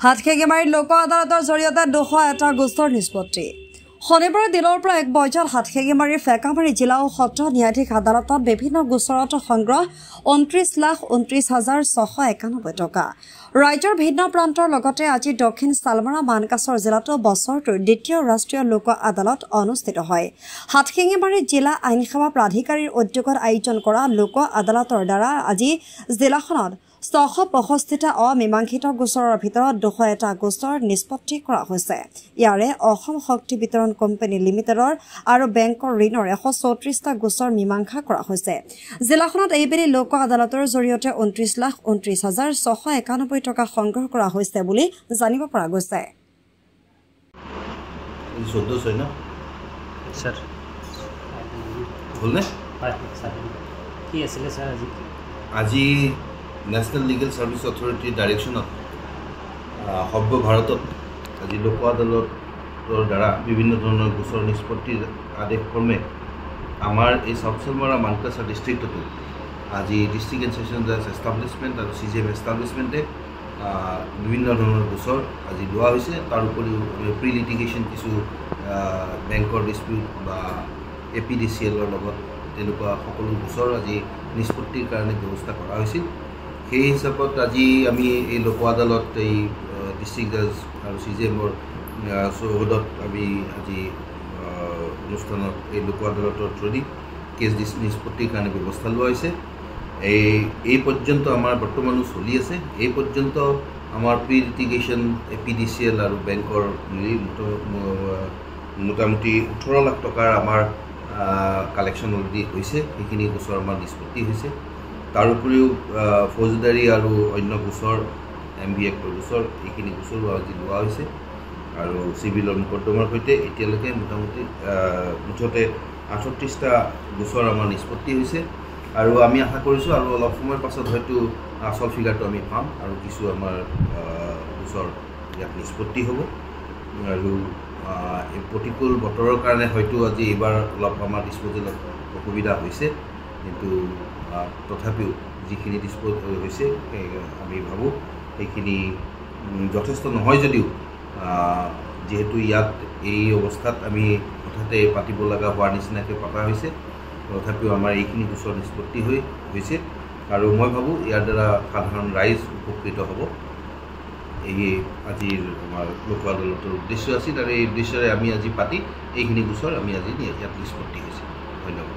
হাটখেঙেমাৰীত লোক আদালতৰ জৰিয়তে 201টা গোচৰ নিষ্পত্তি। শনিবাৰে দিনৰ পৰা এক বজাত হাটখেঙেমাৰীৰ ফেকামাৰী জিলা ও সত্ৰ ন্যায়াধীশ আদালতত বিভিন্ন গোচৰত সংগ্ৰহ 29,29,691 টকা। ৰাজ্যৰ ভিন্ন প্ৰান্তৰ লগতে আজি দক্ষিণ চালমাৰা মানকাছৰ জিলাতো বছৰটোৰ দ্বিতীয় ৰাষ্ট্ৰীয় লোক আদালত অনুষ্ঠিত হয়। হাটখেঙেমাৰী জিলা আইন সেৱা প্ৰাধিকাৰীৰ উদ্যোগত আয়োজন কৰা লোক আদালতৰ দ্বাৰা আজি জিলাখনত 665টা অমীমাংসিত গোচৰৰ ভিতৰত 201টা গোচৰ নিষ্পত্তি কৰা হৈছে। ইয়াৰে অসম শক্তি বিতৰণ কোম্পানী লিমিটেডৰ আৰু বেংকৰ ঋণৰ 134টা গোচৰ মীমাংসা কৰা হৈছে। জিলাখনত এইবেলি লোক আদালতৰ জৰিয়তে 29,29,691 টকা সংগ্ৰহ কৰা হৈছে বুলি জানিব পৰা গৈছে। আজি নেশ্যনেল লিগেল সাৰ্ভিস অথৰিটিৰ ডাইৰেকশ্যনত সৰ্ব ভাৰতত আজি লোক আদালতৰ দ্বাৰা বিভিন্ন ধৰণৰ গোচৰ নিষ্পত্তিৰ আদেশ ক্ৰমে আমাৰ এই সাউথ চালমাৰা মানকাছা ডিষ্ট্ৰিক্টতো আজি ডিষ্ট্ৰিক্ট এণ্ড ছেছন জাজ এষ্টাব্লিছমেণ্ট আৰু CJM এষ্টাব্লিছমেণ্টে বিভিন্ন ধৰণৰ গোচৰ আজি লোৱা হৈছে। তাৰ উপৰিও প্ৰি লিটিগেশ্যন কিছু বেংকৰ ডিস্পিউট বা APDCLৰ লগত তেনেকুৱা সকলো গোচৰ আজি নিষ্পত্তিৰ কাৰণে ব্যৱস্থা কৰা হৈছিল। সেই হিচাপত আজি আমি এই লোক আদালত এই ডিষ্ট্ৰিক্ট জাজ আৰু CJMৰ চৌহদত আমি আজি অনুষ্ঠানত এই লোক আদালতৰ থ্ৰুদি কেছ নিষ্পত্তিৰ কাৰণে ব্যৱস্থা লোৱা হৈছে। এই পৰ্যন্ত আমাৰ বৰ্তমানো চলি আছে। এই পৰ্যন্ত আমাৰ প্ৰি লিটিগেশ্যন APDCL আৰু বেংকৰ মিলি মোটামুটি 18 লাখ টকাৰ আমাৰ কালেকশ্যন অলৰেডি হৈছে। সেইখিনি গোচৰ আমাৰ নিষ্পত্তি হৈছে। তাৰ উপৰিও ফৌজদাৰী আৰু অন্য গোচৰ MB এক্টৰ গোচৰ এইখিনি গোচৰো আজি লোৱা হৈছে আৰু চিভিলৰ মোকদ্দমাৰ সৈতে এতিয়ালৈকে মোটামুটি মুঠতে 38টা গোচৰ আমাৰ নিষ্পত্তি হৈছে আৰু আমি আশা কৰিছোঁ আৰু অলপ সময়ৰ পাছত হয়তো আচল ফিগাৰটো আমি পাম আৰু কিছু আমাৰ গোচৰ ইয়াত নিষ্পত্তি হ'ব আৰু এই প্ৰতিকূল বতৰৰ কাৰণে হয়তো আজি এইবাৰ অলপ আমাৰ ডিছপ'জেলত অসুবিধা হৈছে, কিন্তু তথাপিও যিখিনি ডিছপ'জ হৈছে আমি ভাবোঁ সেইখিনি যথেষ্ট নহয় যদিও যিহেতু ইয়াত এই অৱস্থাত আমি হঠাতে পাতিব লগা হোৱাৰ নিচিনাকৈ পতা হৈছে, তথাপিও আমাৰ এইখিনি গোচৰ নিষ্পত্তি হৈছে আৰু মই ভাবোঁ ইয়াৰ দ্বাৰা সাধাৰণ ৰাইজ উপকৃত হ'ব। এই আজিৰ আমাৰ লোক আদালতৰ উদ্দেশ্য আছিল আৰু এই উদ্দেশ্যৰে আমি আজি পাতি এইখিনি গোচৰ আমি আজি ইয়াত নিষ্পত্তি হৈছে। ধন্যবাদ।